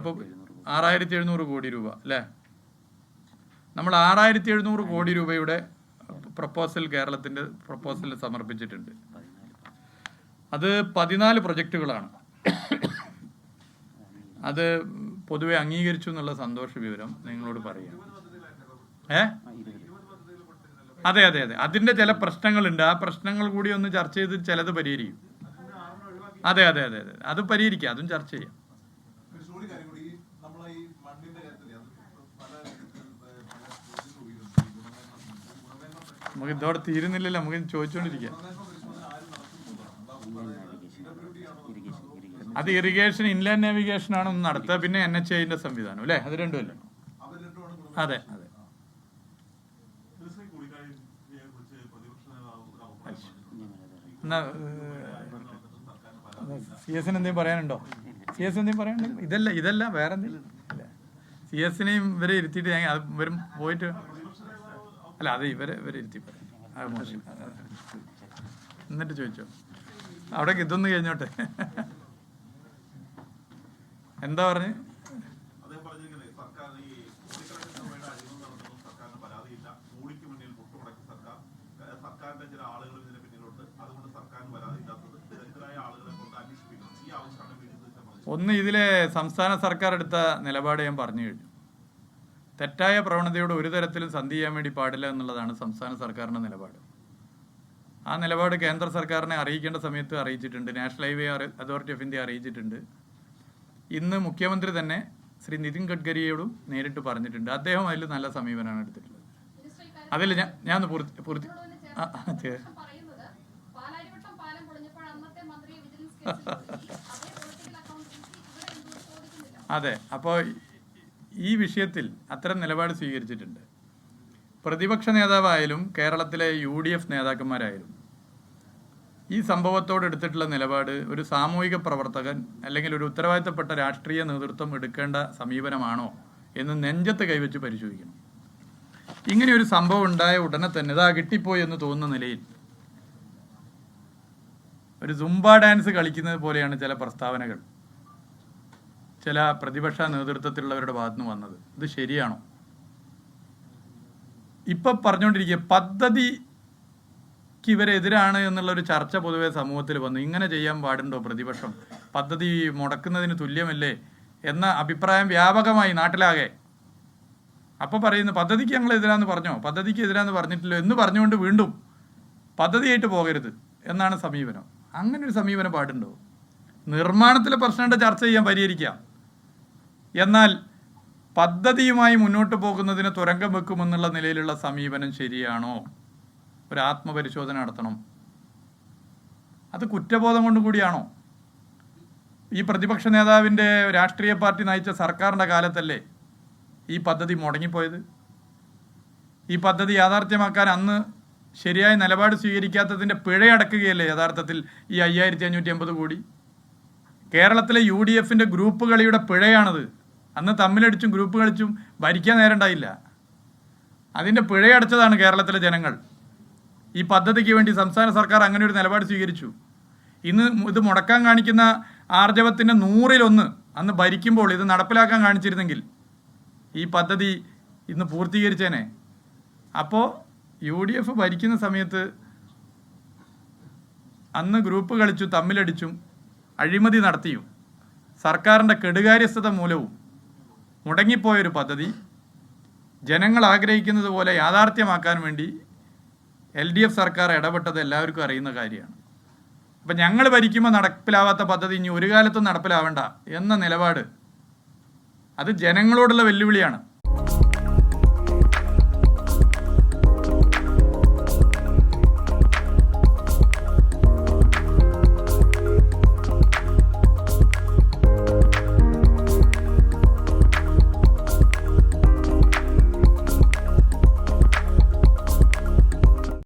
അപ്പോൾ 6700 കോടി രൂപ അല്ലേ? നമ്മൾ 6700 കോടി രൂപയുടെ പ്രപ്പോസൽ കേരളത്തിൻ്റെ പ്രപ്പോസൽ സമർപ്പിച്ചിട്ടുണ്ട്. അത് 14 പ്രൊജക്റ്റുകളാണ്. അത് പൊതുവെ അംഗീകരിച്ചു എന്നുള്ള സന്തോഷ വിവരം നിങ്ങളോട് പറയാം. അതെ അതെ അതെ, അതിൻ്റെ ചില പ്രശ്നങ്ങളുണ്ട്. ആ പ്രശ്നങ്ങൾ കൂടി ഒന്ന് ചർച്ച ചെയ്ത് ചിലത് പരിഹരിക്കും. അതെ അതെ അതെ അതെ, അത് പരിഹരിക്കാം, അതും ചർച്ച ചെയ്യാം. നമുക്ക് ഇതോടെ തീരുന്നില്ലല്ലോ, നമുക്ക് ചോദിച്ചുകൊണ്ടിരിക്കാം. അത് ഇറിഗേഷൻ, ഇൻലാൻഡ് നാവിഗേഷൻ ആണ് ഒന്ന് നടത്തുക, പിന്നെ NHAന്റെ സംവിധാനം അല്ലേ? അത് രണ്ടുമല്ലോ. അതെ അതെ. എന്നാ CS എന്തെങ്കിലും പറയാനുണ്ടോ? CS എന്തെങ്കിലും പറയാനുണ്ടോ? ഇതല്ല വേറെ എന്തെങ്കിലും? CS-നെയും ഇവരെ ഇരുത്തിയിട്ട് ഇവരും പോയിട്ട് അല്ല, അത് ഇവരെ ഇരുത്തി പറയാം. അത് മോശം. എന്നിട്ട് ചോദിച്ചോ, അവിടെ ഇതൊന്ന് കഴിഞ്ഞോട്ടെ. എന്താ പറഞ്ഞ്? ഒന്ന്, ഇതിലെ സംസ്ഥാന സർക്കാർ എടുത്ത നിലപാട് ഞാൻ പറഞ്ഞു കഴിഞ്ഞു. തെറ്റായ പ്രവണതയോട് ഒരു തരത്തിലും സന്ധി ചെയ്യാൻ വേണ്ടി പാടില്ല എന്നുള്ളതാണ് സംസ്ഥാന സർക്കാരിൻ്റെ നിലപാട്. ആ നിലപാട് കേന്ദ്ര സർക്കാരിനെ അറിയിക്കേണ്ട സമയത്ത് അറിയിച്ചിട്ടുണ്ട്. National highway authority of India അറിയിച്ചിട്ടുണ്ട്. ഇന്ന് മുഖ്യമന്ത്രി തന്നെ ശ്രീ നിതിൻ ഗഡ്കരിയോടും നേരിട്ട് പറഞ്ഞിട്ടുണ്ട്. അദ്ദേഹം അതിൽ നല്ല സമീപനമാണ് എടുത്തിട്ടുള്ളത്. അതിൽ ഞാൻ പൂർത്തി അതെ. അപ്പോൾ ഈ വിഷയത്തിൽ അത്തരം നിലപാട് സ്വീകരിച്ചിട്ടുണ്ട്. പ്രതിപക്ഷ നേതാവായാലും കേരളത്തിലെ UDF നേതാക്കന്മാരായാലും ഈ സംഭവത്തോട് എടുത്തിട്ടുള്ള നിലപാട് ഒരു സാമൂഹിക പ്രവർത്തകൻ അല്ലെങ്കിൽ ഒരു ഉത്തരവാദിത്തപ്പെട്ട രാഷ്ട്രീയ നേതൃത്വം എടുക്കേണ്ട സമീപനമാണോ എന്ന് നെഞ്ചത്ത് കൈവച്ച് പരിശോധിക്കണം. ഇങ്ങനെ ഒരു സംഭവം ഉണ്ടായ ഉടനെ തന്നെ ഇതാ കിട്ടിപ്പോയി എന്ന് തോന്നുന്ന നിലയിൽ ഒരു സുംബ ഡാൻസ് കളിക്കുന്നത് പോലെയാണ് ചില പ്രസ്താവനകൾ ചില പ്രതിപക്ഷ നേതൃത്വത്തിലുള്ളവരുടെ ഭാഗത്തുനിന്ന് വന്നത്. ഇത് ശരിയാണോ? ഇപ്പം പറഞ്ഞുകൊണ്ടിരിക്കുക പദ്ധതിക്ക് ഇവരെതിരാണ് എന്നുള്ളൊരു ചർച്ച പൊതുവെ സമൂഹത്തിൽ വന്നു. ഇങ്ങനെ ചെയ്യാൻ പാടുണ്ടോ പ്രതിപക്ഷം? പദ്ധതി മുടക്കുന്നതിന് തുല്യമല്ലേ എന്ന അഭിപ്രായം വ്യാപകമായി നാട്ടിലാകെ. അപ്പോൾ പറയുന്നു പദ്ധതിക്ക് ഞങ്ങൾ എതിരാന്ന് പറഞ്ഞോ, പദ്ധതിക്ക് എതിരാന്ന് പറഞ്ഞിട്ടില്ലോ എന്ന് പറഞ്ഞുകൊണ്ട് വീണ്ടും പദ്ധതിയായിട്ട് പോകരുത് എന്നാണ് സമീപനം. അങ്ങനെ ഒരു സമീപനം പാടുണ്ടോ? നിർമ്മാണത്തിലെ പ്രശ്നങ്ങളുടെ ചർച്ച ചെയ്യാൻ പരിഹരിക്കാം, എന്നാൽ പദ്ധതിയുമായി മുന്നോട്ട് പോകുന്നതിന് തുരങ്കം വെക്കുമെന്നുള്ള നിലയിലുള്ള സമീപനം ശരിയാണോ? ഒരു ആത്മപരിശോധന നടത്തണം. അത് കുറ്റബോധം കൊണ്ട് കൂടിയാണോ? ഈ പ്രതിപക്ഷ നേതാവിൻ്റെ രാഷ്ട്രീയ പാർട്ടി നയിച്ച സർക്കാരിൻ്റെ കാലത്തല്ലേ ഈ പദ്ധതി മുടങ്ങിപ്പോയത്? ഈ പദ്ധതി യാഥാർത്ഥ്യമാക്കാൻ അന്ന് ശരിയായ നിലപാട് സ്വീകരിക്കാത്തതിൻ്റെ പിഴയടക്കുകയല്ലേ യഥാർത്ഥത്തിൽ ഈ 5550 കോടി? കേരളത്തിലെ UDFന്റെ ഗ്രൂപ്പ് കളിയുടെ പിഴയാണത്. അന്ന് തമ്മിലടിച്ചും ഗ്രൂപ്പ് കളിച്ചും ഭരിക്കാൻ നേരണ്ടായില്ല. അതിൻ്റെ പിഴയടച്ചതാണ് കേരളത്തിലെ ജനങ്ങൾ. ഈ പദ്ധതിക്ക് വേണ്ടി സംസ്ഥാന സർക്കാർ അങ്ങനെ ഒരു നിലപാട് സ്വീകരിച്ചു. ഇന്ന് ഇത് മുടക്കാൻ കാണിക്കുന്ന ആർജവത്തിൻ്റെ 100-1 അന്ന് ഭരിക്കുമ്പോൾ ഇത് നടപ്പിലാക്കാൻ കാണിച്ചിരുന്നെങ്കിൽ ഈ പദ്ധതി ഇന്ന് പൂർത്തീകരിച്ചേനെ. അപ്പോൾ UDF ഭരിക്കുന്ന സമയത്ത് അന്ന് ഗ്രൂപ്പ് കളിച്ചു, തമ്മിലടിച്ചും അഴിമതി നടത്തിയും സർക്കാരിൻ്റെ കെടുകാര്യസ്ഥത മൂലവും മുടങ്ങിപ്പോയൊരു പദ്ധതി ജനങ്ങൾ ആഗ്രഹിക്കുന്നത് പോലെ യാഥാർത്ഥ്യമാക്കാൻ വേണ്ടി LDF സർക്കാർ ഇടപെട്ടത് എല്ലാവർക്കും അറിയുന്ന കാര്യമാണ്. അപ്പം ഞങ്ങൾ ഭരിക്കുമ്പോൾ നടപ്പിലാവാത്ത പദ്ധതി ഇനി ഒരു കാലത്തും നടപ്പിലാവേണ്ട എന്ന നിലപാട് അത് ജനങ്ങളോടുള്ള വെല്ലുവിളിയാണ്.